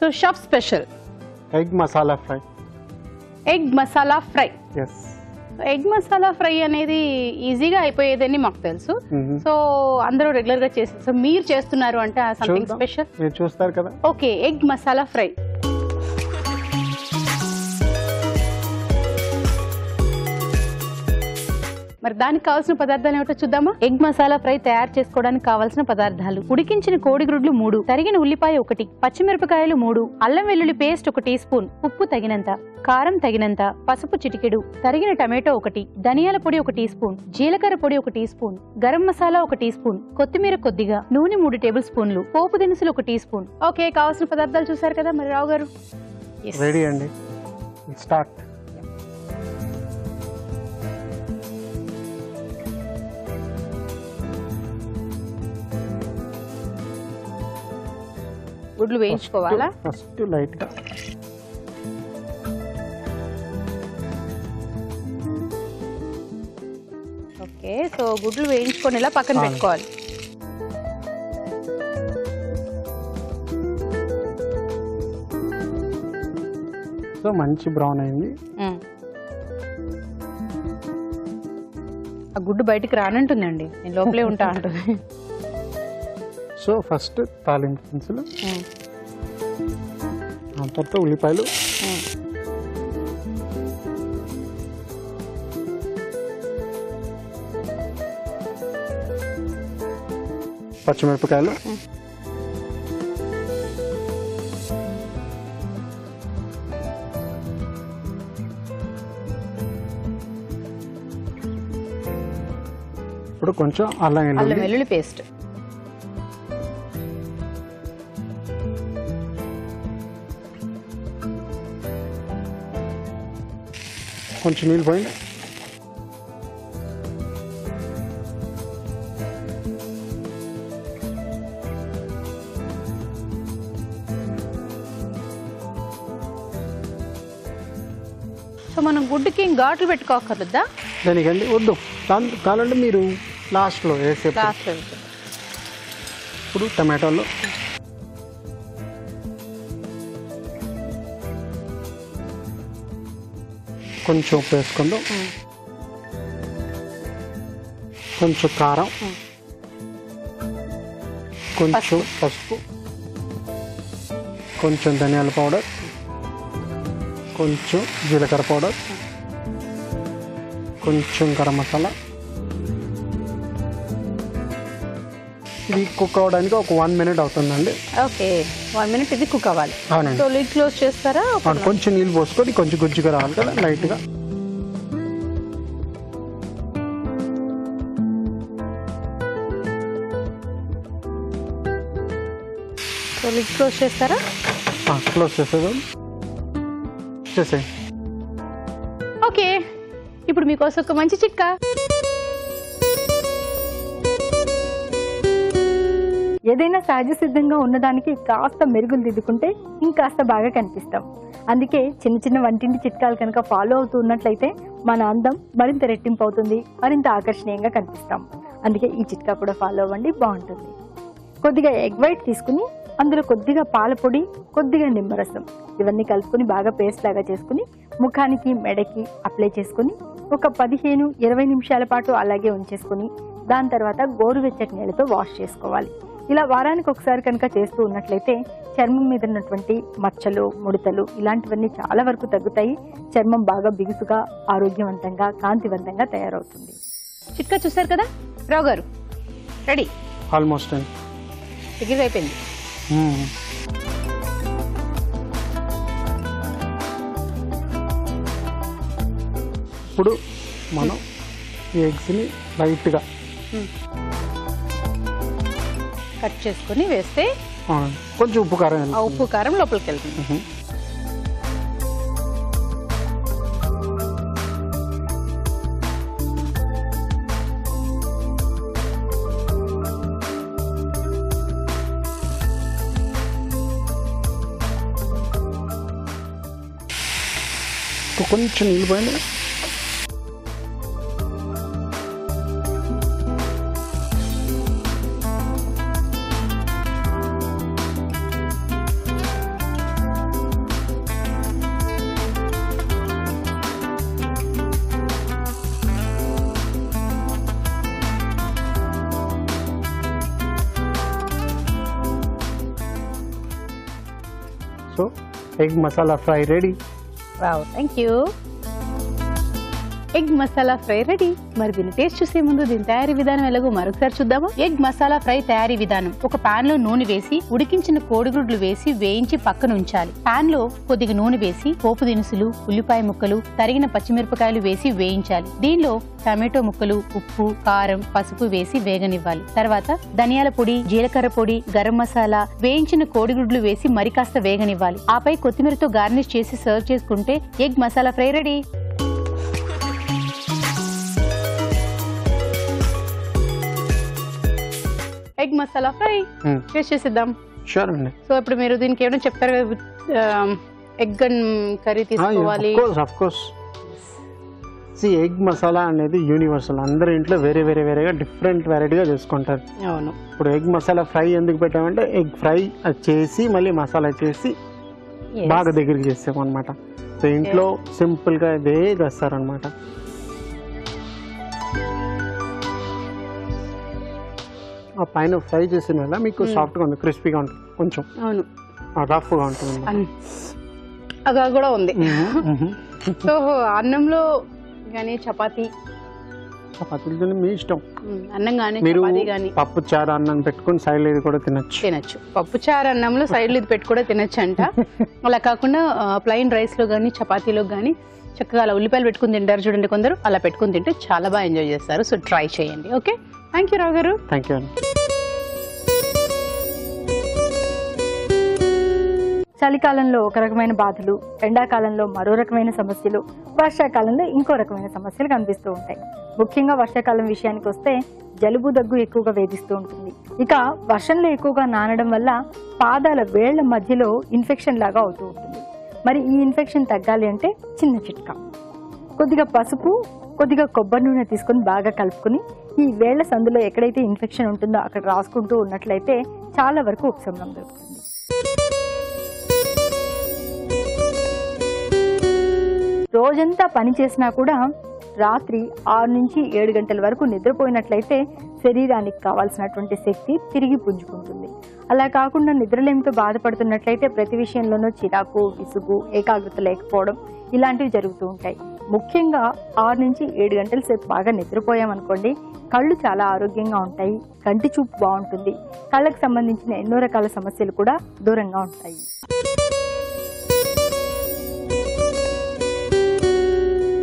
So shop special egg masala fry. Egg masala fry. Yes. Egg masala fry అనేది ఈజీగా అయిపోయేదని మాకు తెలుసు. సో అందరూ రెగ్యులర్ గా చేస్తారు. సో మీరు చేస్తున్నారు అంటే సంథింగ్ స్పెషల్. మీరు చూస్తారు కదా. Okay, egg masala fry. మరి దానికి కావాల్సిన పదార్థాలు ఏమిటో చూద్దామా? ఎగ్ మసాలా ఫ్రై తయారు చేసుకోవడానికి కావాల్సిన పదార్థాలు: ఉడికించిన కోడిగుడ్లు 3, తరిగిన ఉల్లిపాయ 1, పచ్చిమిరపకాయలు 3, అల్లం వెల్లుల్లి పేస్ట్ 1 టీ స్పూన్, ఉప్పు తగినంత, కారం తగినంత, పసుపు చిటికెడు, తరిగిన టమాటో 1, ధనియాల పొడి 1 టీ స్పూన్, జీలకర్ర పొడి 1 teaspoon, garam masala 1 teaspoon, కొత్తిమీర కొద్దిగా, నూనె 3 టేబుల్ స్పూన్లు, పోపు దినుసులు 1 టీ స్పూన్. ఓకే, కావాల్సిన పదార్థాలు చూసారు కదా. మరి రావు గారు రెడీ అండి. స్టార్ట్. గుడ్లు వేయించుకోవాలా? ఫస్ట్ లైట్ గా. ఓకే, సో గుడ్లు వేయించుకొని ఇలా పక్కన పెట్టుకోవాలి. సో మంచి బ్రౌన్ అయింది. ఆ గుడ్డు బయటికి రానంటుందండి, నేను లోపలే ఉంటా అంటుంది. సో ఫస్ట్ తాలింపు దినుసులు, ఆ తర్వాత ఉల్లిపాయలు, పచ్చిమిరపకాయలు, ఇప్పుడు కొంచెం అల్లం వెల్లుల్లి పేస్ట్, కొంచెం నీళ్ళు పోయింది. సో మనం గుడ్డుకి ఘాట్లు పెట్టుకోకర్లేదా? దానికండి వద్దు, కావాలంటే మీరు లాస్ట్లో వేసే. ఇప్పుడు టమాటోలు కొంచెం ఉప్పు వేసుకుందాం, కొంచెం కారం, కొంచెం పసుపు, కొంచెం ధనియాల పౌడర్, కొంచెం జీలకర్ర పౌడర్, కొంచెం గరం మసాలా. ఇది కుక్ అవ్వడానికి ఒక 1 మినిట్ అవుతుందండి. ఓకే, 1 మినిట్ ఇది కుక్ అవ్వాలి. అవునండి. సో లిడ్ క్లోజ్ చేస్తారా? కొంచెం నీళ్ళు పోసుకొని కొంచెం గుజ్జుగా రావాలి కదా, లైట్గా. సో లిడ్ క్లోజ్ చేస్తారా? క్లోజ్ చేసేదాం, చేసేయండి. ఓకే, ఇప్పుడు మీకోసం ఒక మంచి చిట్కా. ఏదైనా సహజ సిద్ధంగా ఉన్నదానికి కాస్త మెరుగులు దిద్దుకుంటే ఇంకాస్త బాగా కనిపిస్తాం. అందుకే చిన్న చిన్న వంటింటి చిట్కాలు కనుక ఫాలో అవుతూ ఉన్నట్లయితే మన అందం మరింత రెట్టింపు అవుతుంది, మరింత ఆకర్షణీయంగా కనిపిస్తాం. అందుకే ఈ చిట్కా కూడా ఫాలో అవ్వండి, బాగుంటుంది. కొద్దిగా ఎగ్ వైట్ తీసుకుని అందులో కొద్దిగా పాల పొడి, కొద్దిగా నిమ్మరసం ఇవన్నీ కలుపుకొని బాగా పేస్ట్ లాగా చేసుకుని ముఖానికి మెడకి అప్లై చేసుకుని ఒక 15-20 నిమిషాల పాటు అలాగే ఉంచేసుకుని దాని తర్వాత గోరువెచ్చటి నీళ్ళతో వాష్ చేసుకోవాలి. ఇలా వారానికి ఒకసారి కనుక చేస్తూ ఉన్నట్లయితే చర్మం మీద ఉన్నటువంటి మచ్చలు, ముడతలు ఇలాంటివన్నీ చాలా వరకు తగ్గుతాయి. చర్మం బాగా బిగుసుగా, ఆరోగ్యవంతంగా, కాంతివంతంగా తయారవుతుంది. చిట్కా చూసారు కదా రావు గారు? రెడీ? ఆల్మోస్ట్ అండి, దగ్గర అయిపోయింది. ఇప్పుడు మనం ఈ ఎగ్స్ని లైట్గా కట్ చేసుకుని వేస్తే కొంచెం ఉప్పు కారం, ఆ ఉప్పు కారం లోపలికి వెళ్తుంది. కొంచెం నీళ్ళు పోయింది. Egg masala fry ready. Wow, thank you. Egg masala fry ready. మరి దీన్ని టేస్ట్ చూసే ముందు దీని తయారీ విధానం ఎలాగో మరొకసారి చూద్దామా. ఎగ్ మసాలా ఫ్రై తయారీ విధానం: ఒక పాన్ లో నూనె వేసి ఉడికించిన కోడిగుడ్లు వేసి వేయించి పక్కన ఉంచాలి. పాన్ లో కొద్దిగా నూనె వేసి పోపు దినుసులు, ఉల్లిపాయ ముక్కలు, తరిగిన పచ్చిమిరపకాయలు వేసి వేయించాలి. దీనిలో టమాటో ముక్కలు, ఉప్పు, కారం, పసుపు వేసి వేగనివ్వాలి. తర్వాత ధనియాల పొడి, జీలకర్ర పొడి, గరం మసాలా, వేయించిన కోడిగుడ్లు వేసి మరి కాస్త వేగనివ్వాలి. ఆపై కొత్తిమీరతో గార్నిష్ చేసి సర్వ్ చేసుకుంటే egg masala fry ready. Egg masala fry taste చేసిద్దాం. షూర్ అండి. సో ఇప్పుడు మీరు దీనికి ఏమైనా చెప్తారు కదా, ఎగ్ అండ్ కర్రీ తీసుకోవాలి. Of course. ఎగ్ మసాలా అనేది యూనివర్సల్. అందరి ఇంట్లో వేరేగా డిఫరెంట్ వెరైటీగా చేసుకుంటారు. అవును. ఇప్పుడు ఎగ్ మసాలా ఫ్రై ఎందుకు పెట్టామంటే ఎగ్ ఫ్రై చేసి మళ్ళీ మసాలా చేసి బాగా దగ్గరికి చేస్తాం అనమాట. సో ఇంట్లో సింపుల్ గా ఇదే చేస్తారనమాట. ఆ పైన ఫ్రై చేసిన వల్ల మీకు సాఫ్ట్ గా ఉంది, క్రిస్పీగా ఉంటుంది, కొంచెం అవును రఫ్ గా ఉంటుంది. అగా కూడా ఉంది. సో అన్నంలో కానీ చపాతీతో మీ ఇష్టం. అన్నం కానీ మీరు చపాతీ కానీ పప్పు చారు అన్నం పెట్టుకుని సైడ్ ఇది కూడా తినచ్చు. పప్పు చారు అన్నంలో సైడ్ ఇది పెట్టి కూడా తినచ్చు అంట. అలా కాకుండా ప్లెయిన్ రైస్ లో కానీ చపాతీలో కానీ చక్కగా అలా ఉల్లిపాయలు పెట్టుకుని తింటారు చూడండి కొందరు, అలా పెట్టుకుని తింటే చాలా బాగా ఎంజాయ్ చేస్తారు. సో ట్రై చేయండి. ఓకే, థ్యాంక్ యూ రావు గారు. Thank you. చలికాలంలో ఒక రకమైన బాధలు, ఎండాకాలంలో మరో రకమైన సమస్యలు, వర్షాకాలంలో ఇంకో రకమైన సమస్యలు కనిపిస్తూ ఉంటాయి. ముఖ్యంగా వర్షాకాలం విషయానికి వస్తే జలుబు, దగ్గు ఎక్కువగా వేధిస్తూ ఉంటుంది. ఇక వర్షంలో ఎక్కువగా నానడం వల్ల పాదాల వేళ్ల మధ్యలో ఇన్ఫెక్షన్ లాగా అవుతూ ఉంటుంది. మరి ఈ ఇన్ఫెక్షన్ తగ్గాలి అంటే చిన్న చిట్కా: కొద్దిగా పసుపు, కొద్దిగా కొబ్బరి నూనె తీసుకుని బాగా కలుపుకుని ఈ వేళ్ల సందులో ఎక్కడైతే ఇన్ఫెక్షన్ ఉంటుందో అక్కడ రాసుకుంటూ ఉన్నట్లయితే చాలా వరకు ఉపశమనం దొరుకుతుంది. రోజంతా పని చేసినా కూడా రాత్రి 6 నుంచి 7 గంటల వరకు నిద్రపోయినట్లయితే శరీరానికి కావాల్సినటువంటి శక్తి తిరిగి పుంజుకుంటుంది. అలా కాకుండా నిద్రలేమితో బాధపడుతున్నట్లయితే ప్రతి విషయంలోనూ చిరాకు, విసుగు, ఏకాగ్రత లేకపోవడం ఇలాంటివి జరుగుతూ ఉంటాయి. ముఖ్యంగా 6 నుంచి 7 గంటల సేపు బాగా నిద్రపోయామనుకోండి, కళ్ళు చాలా ఆరోగ్యంగా ఉంటాయి, కంటి చూపు బాగుంటుంది, కళ్ళకు సంబంధించిన ఎన్నో రకాల సమస్యలు కూడా దూరంగా ఉంటాయి.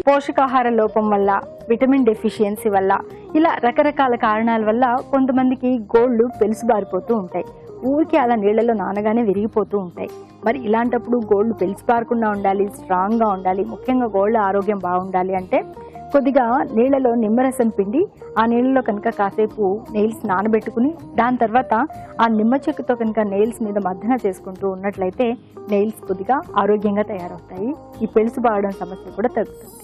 పోషకాహార లోపం వల్ల, విటమిన్ డెఫిషియన్సీ వల్ల, ఇలా రకరకాల కారణాల వల్ల కొంతమందికి గోళ్లు పెలుసుబారిపోతూ ఉంటాయి. ఊరికి అలా నీళ్లలో నానగానే విరిగిపోతూ ఉంటాయి. మరి ఇలాంటప్పుడు గోళ్లు పెలుసుబారకుండా ఉండాలి, స్ట్రాంగ్ గా ఉండాలి, ముఖ్యంగా గోళ్ల ఆరోగ్యం బాగుండాలి అంటే కొద్దిగా నీళ్లలో నిమ్మరసం పిండి ఆ నీళ్ళలో కనుక కాసేపు నెయిల్స్ నానబెట్టుకుని దాని తర్వాత ఆ నిమ్మ చెక్కుతో కనుక నెయిల్స్ మీద మర్దన చేసుకుంటూ ఉన్నట్లయితే నెయిల్స్ కొద్దిగా ఆరోగ్యంగా తయారవుతాయి. ఈ పెలుసుబారడం సమస్య కూడా తగ్గుతుంది.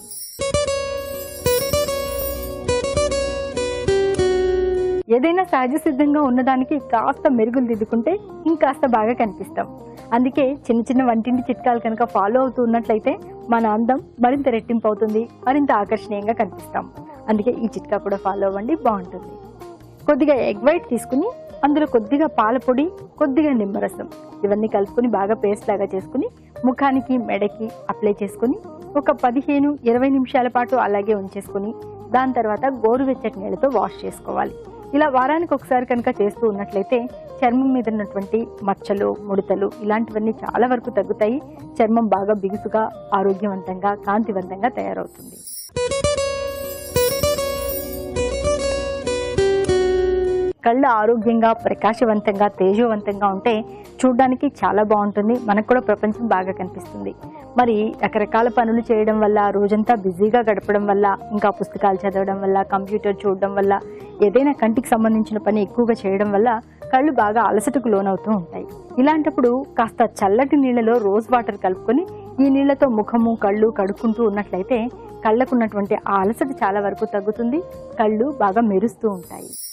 ఏదైనా సహజ సిద్ధంగా ఉన్నదానికి కాస్త మెరుగులు దిద్దుకుంటే ఇంకాస్త బాగా కనిపిస్తాం. అందుకే చిన్న చిన్న వంటింటి చిట్కాలు కనుక ఫాలో అవుతూ ఉన్నట్లయితే మన అందం మరింత రెట్టింపు అవుతుంది, మరింత ఆకర్షణీయంగా కనిపిస్తాం. అందుకే ఈ చిట్కా కూడా ఫాలో అవ్వండి, బాగుంటుంది. కొద్దిగా ఎగ్ వైట్ తీసుకుని అందులో కొద్దిగా పాల పొడి, కొద్దిగా నిమ్మరసం ఇవన్నీ కలుపుకొని బాగా పేస్ట్ లాగా చేసుకుని ముఖానికి, మెడకి అప్లై చేసుకుని ఒక 15-20 నిమిషాల పాటు అలాగే ఉంచేసుకుని దాని తర్వాత గోరువెచ్చటి నీళ్ళతో వాష్ చేసుకోవాలి. ఇలా వారానికి ఒకసారి కనుక చేస్తూ ఉన్నట్లయితే చర్మం మీద ఉన్నటువంటి మచ్చలు, ముడతలు ఇలాంటివన్నీ చాలా వరకు తగ్గుతాయి. చర్మం బాగా బిగుసుగా, ఆరోగ్యవంతంగా, కాంతివంతంగా తయారవుతుంది. కళ్ళు ఆరోగ్యంగా, ప్రకాశవంతంగా, తేజవంతంగా ఉంటే చూడడానికి చాలా బాగుంటుంది, మనకు కూడా ప్రపంచం బాగా కనిపిస్తుంది. మరి రకరకాల పనులు చేయడం వల్ల, రోజంతా బిజీగా గడపడం వల్ల, ఇంకా పుస్తకాలు చదవడం వల్ల, కంప్యూటర్ చూడడం వల్ల, ఏదైనా కంటికి సంబంధించిన పని ఎక్కువగా చేయడం వల్ల కళ్ళు బాగా అలసటకు లోనవుతూ ఉంటాయి. ఇలాంటప్పుడు కాస్త చల్లటి నీళ్లలో రోజ్ వాటర్ కలుపుకొని ఈ నీళ్లతో ముఖము, కళ్ళు కడుక్కుంటూ ఉన్నట్లయితే కళ్ళకున్నటువంటి ఆ అలసట చాలా వరకు తగ్గుతుంది, కళ్ళు బాగా మెరుస్తూ ఉంటాయి.